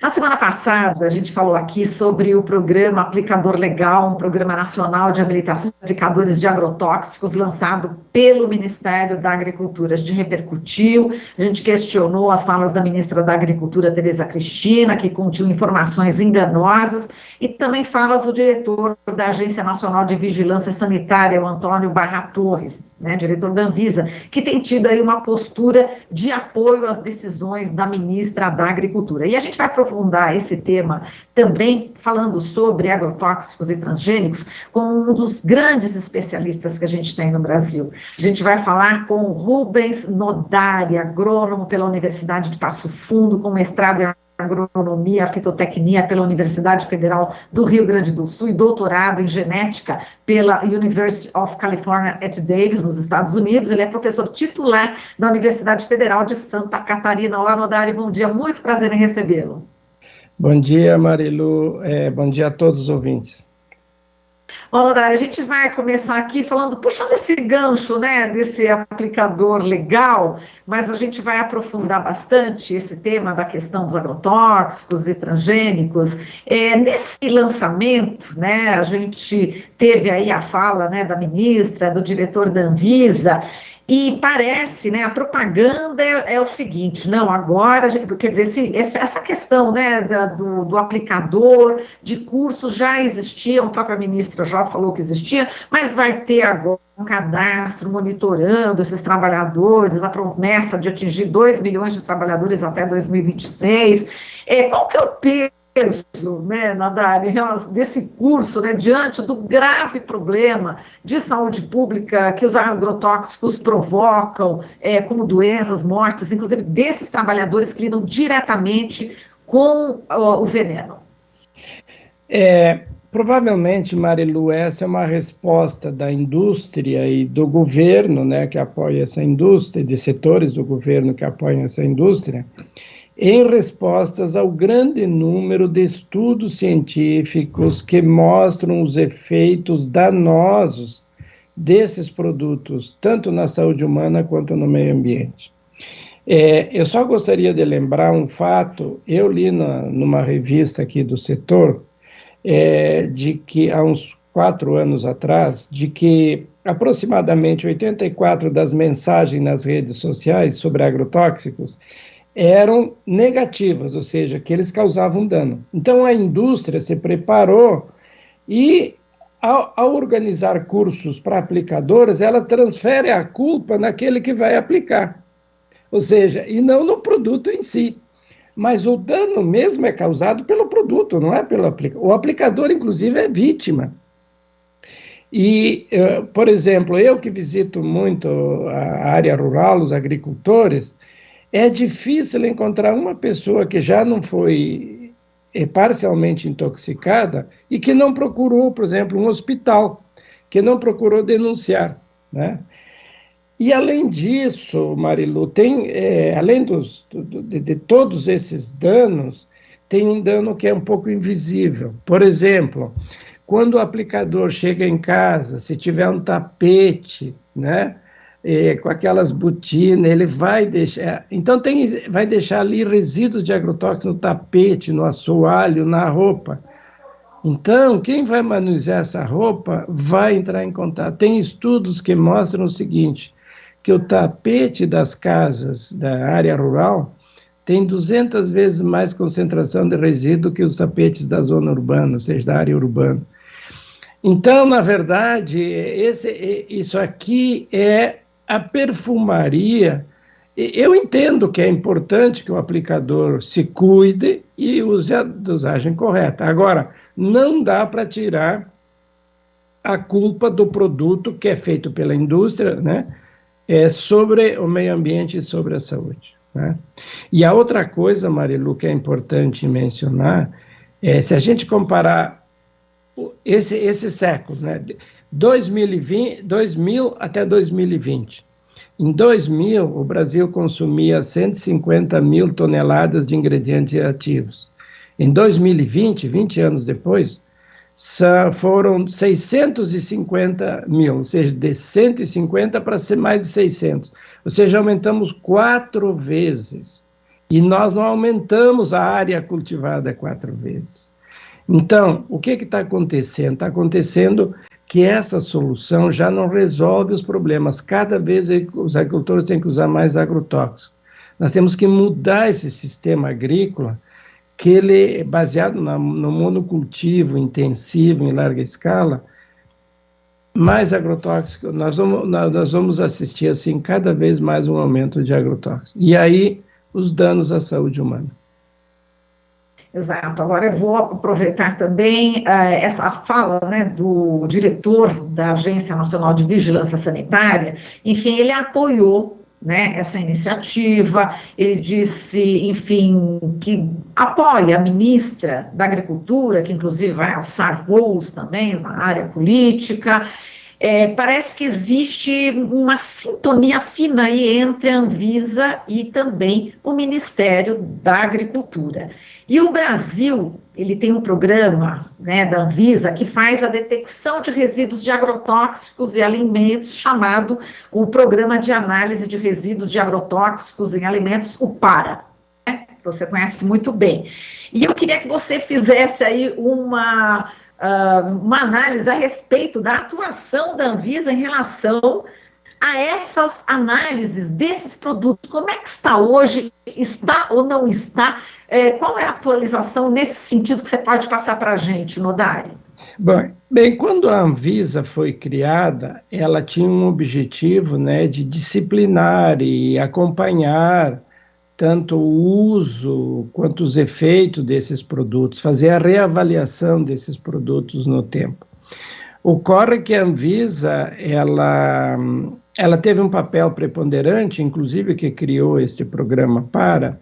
Na semana passada, a gente falou aqui sobre o programa Aplicador Legal, um programa nacional de habilitação de aplicadores de agrotóxicos lançado pelo Ministério da Agricultura. A gente repercutiu, a gente questionou as falas da ministra da Agricultura, Tereza Cristina, que continham informações enganosas, e também falas do diretor da Agência Nacional de Vigilância Sanitária, o Antônio Barra Torres, né, diretor da Anvisa, que tem tido aí uma postura de apoio às decisões da ministra da Agricultura. E a gente vai aprofundar esse tema também falando sobre agrotóxicos e transgênicos com um dos grandes especialistas que a gente tem no Brasil. A gente vai falar com o Rubens Nodari, agrônomo pela Universidade de Passo Fundo, com mestrado em agronomia, fitotecnia pela Universidade Federal do Rio Grande do Sul e doutorado em genética pela University of California at Davis, nos Estados Unidos. Ele é professor titular da Universidade Federal de Santa Catarina. Olá, Nodari, bom dia, muito prazer em recebê-lo. Bom dia, Marilu, bom dia a todos os ouvintes. Olá, a gente vai começar aqui falando, puxando esse gancho, né, desse aplicador legal, mas a gente vai aprofundar bastante esse tema da questão dos agrotóxicos e transgênicos. Nesse lançamento, né, a gente teve aí a fala, né, da ministra, do diretor da Anvisa, e parece, né, a propaganda é o seguinte, não, agora, quer dizer, essa questão, né, do aplicador, de cursos já existia, a própria ministra já falou que existia, mas vai ter agora um cadastro monitorando esses trabalhadores, a promessa de atingir 2 milhões de trabalhadores até 2026. Qual que é o peso, né, Nodari, desse curso, né, diante do grave problema de saúde pública que os agrotóxicos provocam, como doenças, mortes, inclusive desses trabalhadores que lidam diretamente com o veneno? Provavelmente, Marilu, essa é uma resposta da indústria e do governo, né, que apoia essa indústria, de setores do governo que apoiam essa indústria, em respostas ao grande número de estudos científicos que mostram os efeitos danosos desses produtos, tanto na saúde humana quanto no meio ambiente. Eu só gostaria de lembrar um fato, eu li numa revista aqui do setor, de que há uns 4 anos atrás, de que aproximadamente 84% das mensagens nas redes sociais sobre agrotóxicos eram negativas, ou seja, que eles causavam dano. Então a indústria se preparou e, ao organizar cursos para aplicadores, ela transfere a culpa naquele que vai aplicar, ou seja, e não no produto em si. Mas o dano mesmo é causado pelo produto, não é pelo aplicador. O aplicador, inclusive, é vítima. E, por exemplo, eu que visito muito a área rural, os agricultores, é difícil encontrar uma pessoa que já não foi parcialmente intoxicada e que não procurou, por exemplo, um hospital, que não procurou denunciar, né? E, além disso, Marilu, além de todos esses danos, tem um dano que é um pouco invisível. Por exemplo, quando o aplicador chega em casa, se tiver um tapete, né, com aquelas botinas, ele vai deixar... Então, vai deixar ali resíduos de agrotóxicos no tapete, no assoalho, na roupa. Então, quem vai manusear essa roupa vai entrar em contato. Tem estudos que mostram o seguinte, que o tapete das casas da área rural tem 200 vezes mais concentração de resíduo que os tapetes da zona urbana, ou seja, da área urbana. Então, na verdade, isso aqui é a perfumaria. Eu entendo que é importante que o aplicador se cuide e use a dosagem correta. Agora, não dá para tirar a culpa do produto que é feito pela indústria, né, sobre o meio ambiente e sobre a saúde, né? E a outra coisa, Marilu, que é importante mencionar, se a gente comparar esse século, né, 2000 até 2020, em 2000, o Brasil consumia 150 mil toneladas de ingredientes ativos. Em 2020, 20 anos depois, foram 650 mil, ou seja, de 150 para ser mais de 600. Ou seja, aumentamos 4 vezes. E nós não aumentamos a área cultivada 4 vezes. Então, o que está acontecendo? Está acontecendo que essa solução já não resolve os problemas. Cada vez os agricultores têm que usar mais agrotóxicos. Nós temos que mudar esse sistema agrícola, que ele é baseado no monocultivo intensivo em larga escala, mais agrotóxico. Nós vamos assistir, assim, cada vez mais um aumento de agrotóxicos. E aí, os danos à saúde humana. Exato. Agora eu vou aproveitar também essa fala, né, do diretor da Agência Nacional de Vigilância Sanitária. Enfim, ele apoiou, né, essa iniciativa, ele disse, enfim, que apoia a ministra da Agricultura, que inclusive vai alçar voos também na área política. Parece que existe uma sintonia fina aí entre a Anvisa e também o Ministério da Agricultura. E o Brasil, ele tem um programa, né, da Anvisa que faz a detecção de resíduos de agrotóxicos e alimentos, chamado o Programa de Análise de Resíduos de Agrotóxicos em Alimentos, o PARA. Né? Você conhece muito bem. E eu queria que você fizesse aí uma análise a respeito da atuação da Anvisa em relação a essas análises desses produtos. Como é que está hoje? Está ou não está? Qual é a atualização nesse sentido que você pode passar para a gente, Nodari? Bem, quando a Anvisa foi criada, ela tinha um objetivo, né, de disciplinar e acompanhar tanto o uso quanto os efeitos desses produtos, fazer a reavaliação desses produtos no tempo. Ocorre que a Anvisa, ela teve um papel preponderante, inclusive que criou este programa PARA,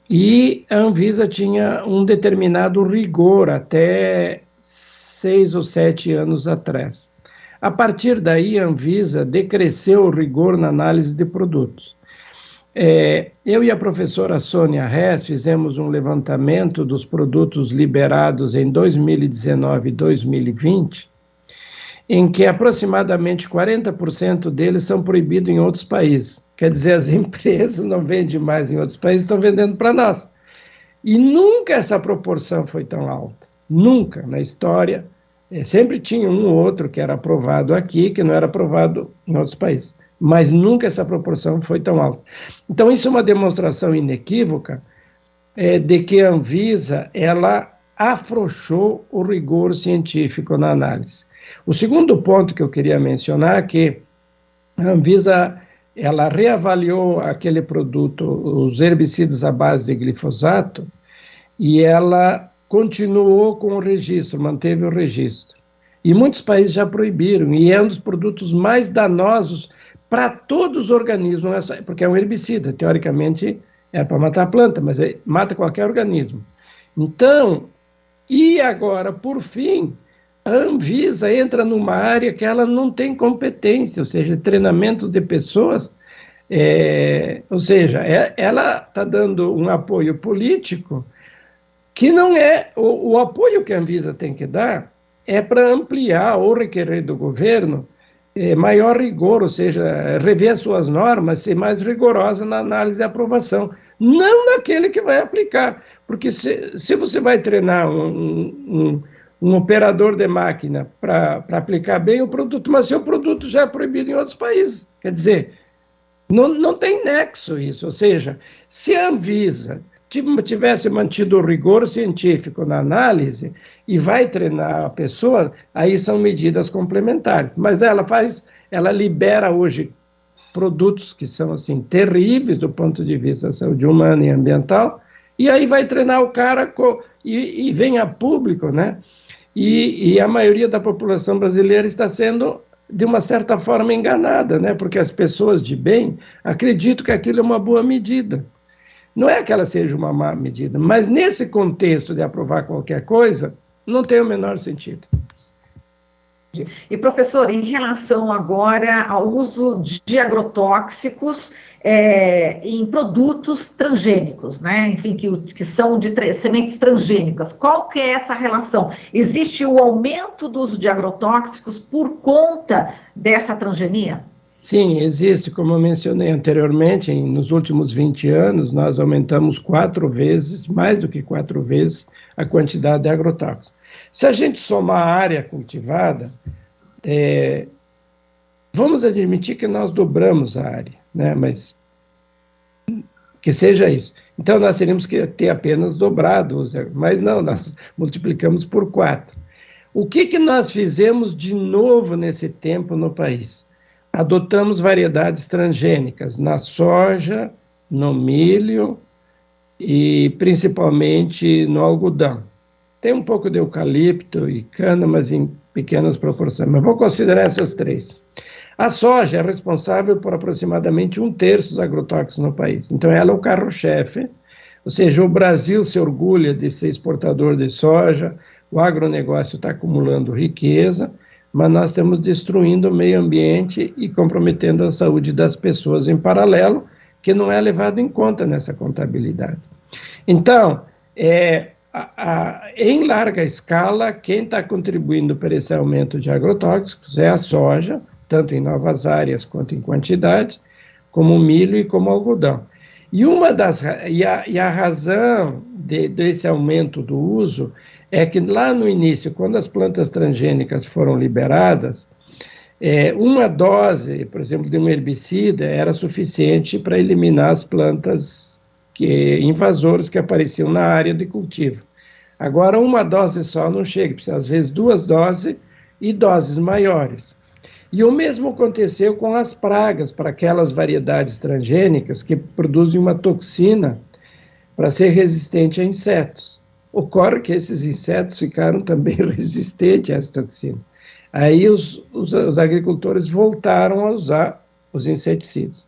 e a Anvisa tinha um determinado rigor até 6 ou 7 anos atrás. A partir daí, a Anvisa decresceu o rigor na análise de produtos. Eu e a professora Sônia Hess fizemos um levantamento dos produtos liberados em 2019 e 2020, em que aproximadamente 40% deles são proibidos em outros países. Quer dizer, as empresas não vendem mais em outros países, estão vendendo para nós. E nunca essa proporção foi tão alta. Nunca na história. Sempre tinha um ou outro que era aprovado aqui, que não era aprovado em outros países. Mas nunca essa proporção foi tão alta. Então, isso é uma demonstração inequívoca de que a Anvisa, ela afrouxou o rigor científico na análise. O segundo ponto que eu queria mencionar é que a Anvisa, ela reavaliou aquele produto, os herbicidas à base de glifosato, e ela continuou com o registro, manteve o registro. E muitos países já proibiram, e é um dos produtos mais danosos para todos os organismos, porque é um herbicida, teoricamente é para matar a planta, mas mata qualquer organismo. Então, e agora, por fim, a Anvisa entra numa área que ela não tem competência, ou seja, treinamento de pessoas, ou seja, ela está dando um apoio político que não é, o apoio que a Anvisa tem que dar é para ampliar ou requerer do governo maior rigor, ou seja, rever as suas normas, ser mais rigorosa na análise e aprovação, não naquele que vai aplicar, porque se você vai treinar um operador de máquina para aplicar bem o produto, mas seu produto já é proibido em outros países, quer dizer, não tem nexo isso, ou seja, se a Anvisa tivesse mantido o rigor científico na análise e vai treinar a pessoa, aí são medidas complementares. Mas ela libera hoje produtos que são assim terríveis do ponto de vista da saúde humana e ambiental, e aí vai treinar o cara e vem a público, né? E a maioria da população brasileira está sendo, de uma certa forma, enganada, né? Porque as pessoas de bem acreditam que aquilo é uma boa medida. Não é que ela seja uma má medida, mas nesse contexto de aprovar qualquer coisa, não tem o menor sentido. E, professor, em relação agora ao uso de agrotóxicos em produtos transgênicos, né? Enfim, que são de sementes transgênicas, qual que é essa relação? Existe o aumento do uso de agrotóxicos por conta dessa transgenia? Sim, existe, como eu mencionei anteriormente, nos últimos 20 anos, nós aumentamos 4 vezes, mais do que 4 vezes, a quantidade de agrotóxicos. Se a gente somar a área cultivada, vamos admitir que nós dobramos a área, né? Mas que seja isso. Então, nós teríamos que ter apenas dobrado, mas não, nós multiplicamos por 4. O que nós fizemos de novo nesse tempo no país? Adotamos variedades transgênicas na soja, no milho e principalmente no algodão. Tem um pouco de eucalipto e cana, mas em pequenas proporções. Mas vou considerar essas 3. A soja é responsável por aproximadamente 1/3 dos agrotóxicos no país. Então, ela é o carro-chefe, ou seja, o Brasil se orgulha de ser exportador de soja, o agronegócio está acumulando riqueza, mas nós estamos destruindo o meio ambiente e comprometendo a saúde das pessoas em paralelo, que não é levado em conta nessa contabilidade. Então, em larga escala, quem está contribuindo para esse aumento de agrotóxicos é a soja, tanto em novas áreas quanto em quantidade, como o milho e como o algodão. E a razão desse aumento do uso é que lá no início, quando as plantas transgênicas foram liberadas, uma dose, por exemplo, de um herbicida era suficiente para eliminar as plantas invasoras que apareciam na área de cultivo. Agora, uma dose só não chega, precisa às vezes 2 doses e doses maiores. E o mesmo aconteceu com as pragas, para aquelas variedades transgênicas que produzem uma toxina para ser resistente a insetos. Ocorre que esses insetos ficaram também resistentes a essa toxina. Aí os agricultores voltaram a usar os inseticidas.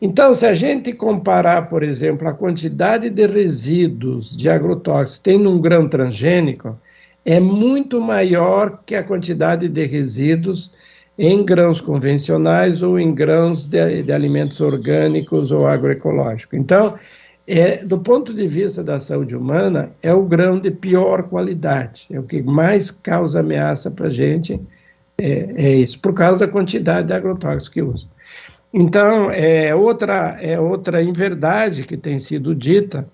Então, se a gente comparar, por exemplo, a quantidade de resíduos de agrotóxicos que tem num grão transgênico, é muito maior que a quantidade de resíduos em grãos convencionais ou em grãos de alimentos orgânicos ou agroecológicos. Então, do ponto de vista da saúde humana, é o grão de pior qualidade, é o que mais causa ameaça para a gente, é isso, por causa da quantidade de agrotóxicos que usa. Então, outra inverdade que tem sido dita,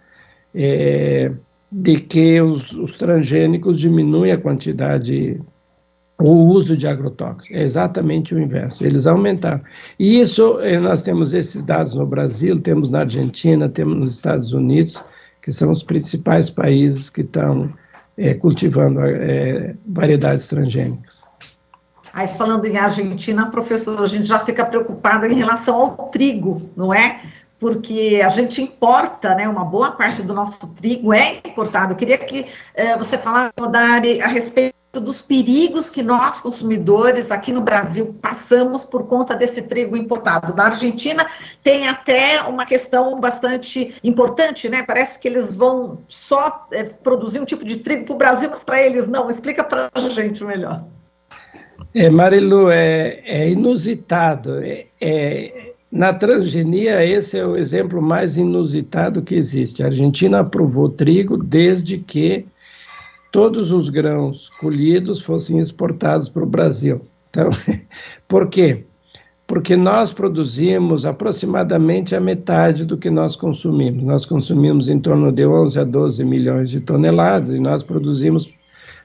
de que os transgênicos diminuem a quantidade, o uso de agrotóxicos. É exatamente o inverso, eles aumentaram. E isso, nós temos esses dados no Brasil, temos na Argentina, temos nos Estados Unidos, que são os principais países que estão cultivando variedades transgênicas. Aí, falando em Argentina, professor, a gente já fica preocupada em relação ao trigo, não é? Porque a gente importa, né, uma boa parte do nosso trigo é importado. Eu queria que você falasse, Rodari, a respeito dos perigos que nós, consumidores, aqui no Brasil, passamos por conta desse trigo importado. Na Argentina tem até uma questão bastante importante, né? Parece que eles vão só produzir um tipo de trigo para o Brasil, mas para eles não. Explica para a gente melhor. Marilu, é inusitado. Na transgenia, esse é o exemplo mais inusitado que existe. A Argentina aprovou trigo desde que todos os grãos colhidos fossem exportados para o Brasil. Então, por quê? Porque nós produzimos aproximadamente a metade do que nós consumimos. Nós consumimos em torno de 11 a 12 milhões de toneladas e nós produzimos,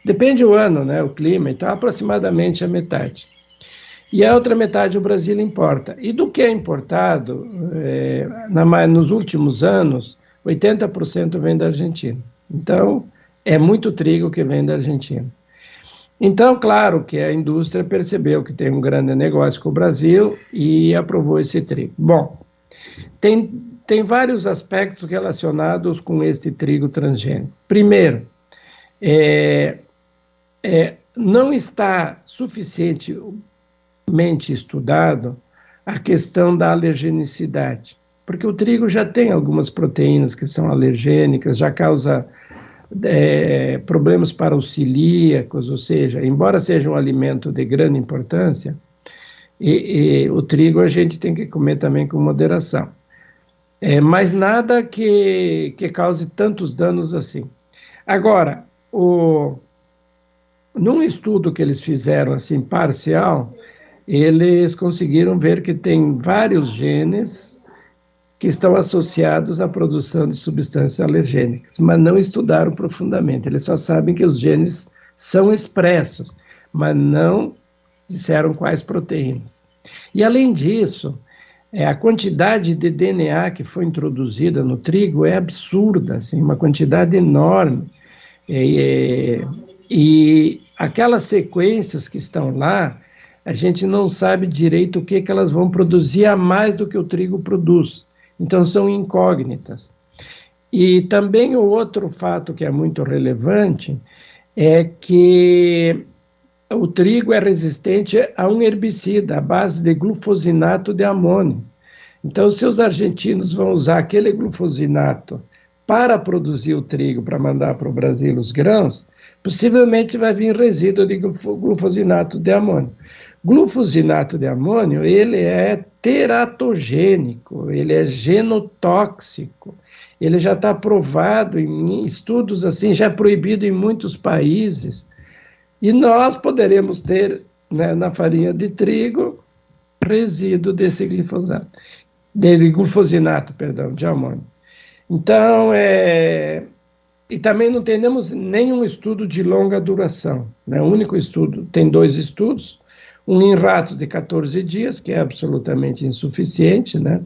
depende do ano, né, o clima, então aproximadamente a metade. E a outra metade o Brasil importa. E do que é importado, nos últimos anos, 80% vem da Argentina. Então, é muito trigo que vem da Argentina. Então, claro que a indústria percebeu que tem um grande negócio com o Brasil e aprovou esse trigo. Bom, tem vários aspectos relacionados com este trigo transgênico. Primeiro, não está suficientemente estudado a questão da alergenicidade, porque o trigo já tem algumas proteínas que são alergênicas, já causa problemas para os celíacos, ou seja, embora seja um alimento de grande importância, o trigo a gente tem que comer também com moderação. Mas nada que cause tantos danos assim. Agora, num estudo que eles fizeram assim parcial, eles conseguiram ver que tem vários genes que estão associados à produção de substâncias alergênicas, mas não estudaram profundamente. Eles só sabem que os genes são expressos, mas não disseram quais proteínas. E, além disso, a quantidade de DNA que foi introduzida no trigo é absurda, assim, uma quantidade enorme. E aquelas sequências que estão lá, a gente não sabe direito o que elas vão produzir a mais do que o trigo produz. Então, são incógnitas. E também o outro fato que é muito relevante é que o trigo é resistente a um herbicida, à base de glufosinato de amônio. Então, se os argentinos vão usar aquele glufosinato para produzir o trigo, para mandar para o Brasil os grãos, possivelmente vai vir resíduo de glufosinato de amônio. Glufosinato de amônio, ele é teratogênico, ele é genotóxico, ele já está provado em estudos assim, já é proibido em muitos países, e nós poderemos ter, né, na farinha de trigo, resíduo desse glufosinato, de amônio. Então, e também não temos nenhum estudo de longa duração, né? O único estudo, tem 2 estudos, um em ratos de 14 dias, que é absolutamente insuficiente, né?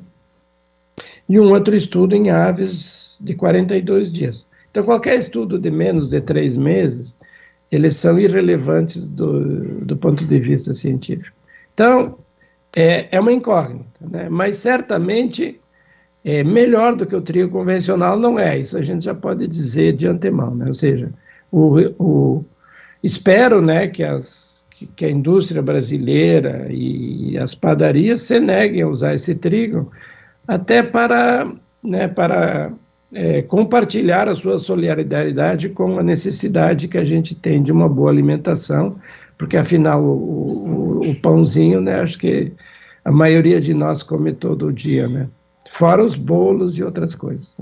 E um outro estudo em aves de 42 dias. Então, qualquer estudo de menos de 3 meses, eles são irrelevantes do ponto de vista científico. Então, é uma incógnita, né? Mas certamente melhor do que o trigo convencional não é, isso a gente já pode dizer de antemão, né? Ou seja, espero, né, que a indústria brasileira e as padarias se neguem a usar esse trigo, até para compartilhar a sua solidariedade com a necessidade que a gente tem de uma boa alimentação, porque afinal o pãozinho, né, acho que a maioria de nós come todo dia, né? Fora os bolos e outras coisas.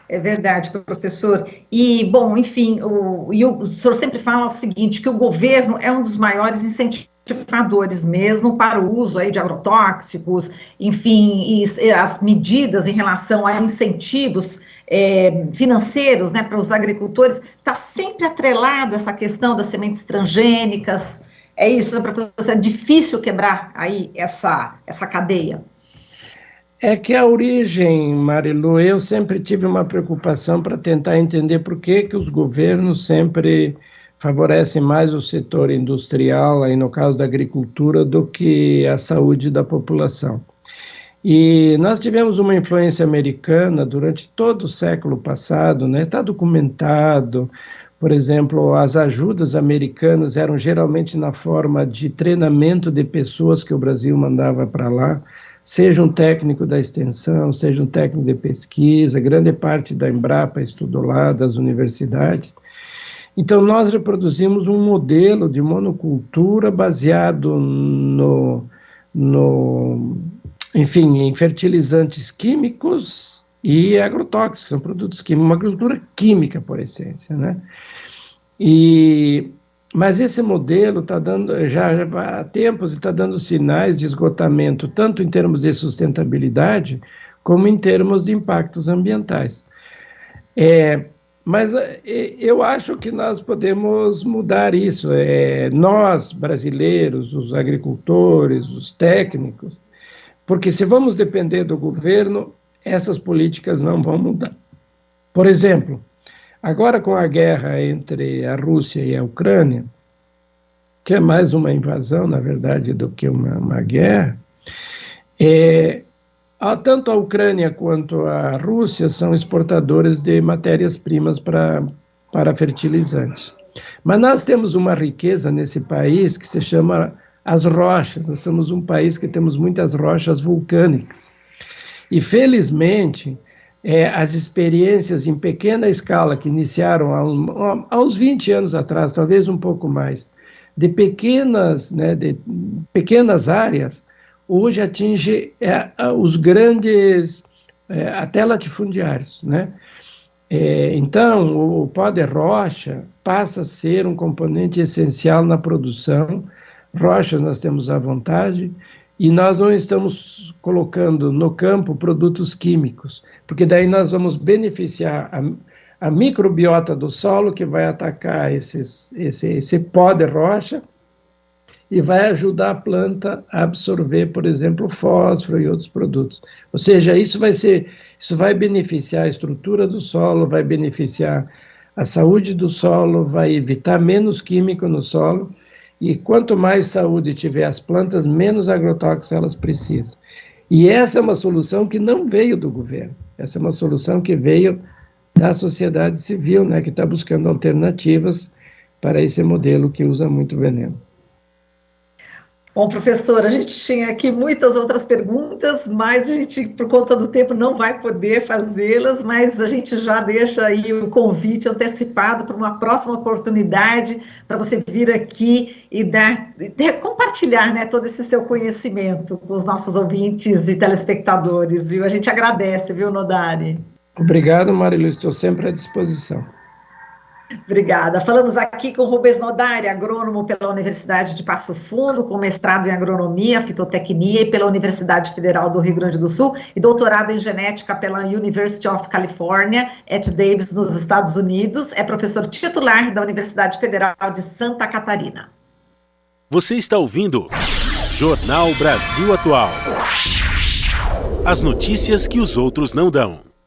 É verdade, professor. E, bom, enfim, o senhor sempre fala o seguinte, que o governo é um dos maiores incentivadores mesmo para o uso aí de agrotóxicos, enfim, e as medidas em relação a incentivos financeiros, né, para os agricultores, está sempre atrelado essa questão das sementes transgênicas. É isso, né, professor? É difícil quebrar aí essa cadeia. É que a origem, Marilu, eu sempre tive uma preocupação para tentar entender por que os governos sempre favorecem mais o setor industrial, aí no caso da agricultura, do que a saúde da população. E nós tivemos uma influência americana durante todo o século passado, né? Está documentado. Por exemplo, as ajudas americanas eram geralmente na forma de treinamento de pessoas que o Brasil mandava para lá, seja um técnico da extensão, seja um técnico de pesquisa, grande parte da Embrapa estudou lá, das universidades. Então, nós reproduzimos um modelo de monocultura baseado enfim, em fertilizantes químicos e agrotóxicos, são produtos químicos, uma agricultura química por essência, né? Mas esse modelo está dando, já há tempos, está dando sinais de esgotamento, tanto em termos de sustentabilidade, como em termos de impactos ambientais. Mas eu acho que nós podemos mudar isso. Nós, brasileiros, os agricultores, os técnicos, porque se vamos depender do governo, essas políticas não vão mudar. Por exemplo, agora com a guerra entre a Rússia e a Ucrânia, que é mais uma invasão, na verdade, do que uma guerra, tanto a Ucrânia quanto a Rússia são exportadores de matérias-primas para fertilizantes. Mas nós temos uma riqueza nesse país que se chama as rochas. Nós somos um país que temos muitas rochas vulcânicas. E, felizmente, as experiências em pequena escala que iniciaram há uns 20 anos atrás, talvez um pouco mais, de pequenas áreas, hoje atinge os grandes, até latifundiários, né? Então, o pó de rocha passa a ser um componente essencial na produção rochas nós temos à vontade, e nós não estamos colocando no campo produtos químicos, porque daí nós vamos beneficiar a microbiota do solo, que vai atacar esse pó de rocha, e vai ajudar a planta a absorver, por exemplo, fósforo e outros produtos. Ou seja, isso vai beneficiar a estrutura do solo, vai beneficiar a saúde do solo, vai evitar menos químico no solo, e quanto mais saúde tiver as plantas, menos agrotóxicos elas precisam. E essa é uma solução que não veio do governo, essa é uma solução que veio da sociedade civil, né, que está buscando alternativas para esse modelo que usa muito veneno. Bom, professor, a gente tinha aqui muitas outras perguntas, mas a gente, por conta do tempo, não vai poder fazê-las, mas a gente já deixa aí o convite antecipado para uma próxima oportunidade, para você vir aqui e compartilhar, né, todo esse seu conhecimento com os nossos ouvintes e telespectadores, viu? A gente agradece, viu, Nodari? Obrigado, Marilu, estou sempre à disposição. Obrigada. Falamos aqui com Rubens Nodari, agrônomo pela Universidade de Passo Fundo, com mestrado em agronomia, fitotecnia e pela Universidade Federal do Rio Grande do Sul e doutorado em genética pela University of California at Davis, nos Estados Unidos. É professor titular da Universidade Federal de Santa Catarina. Você está ouvindo Jornal Brasil Atual. As notícias que os outros não dão.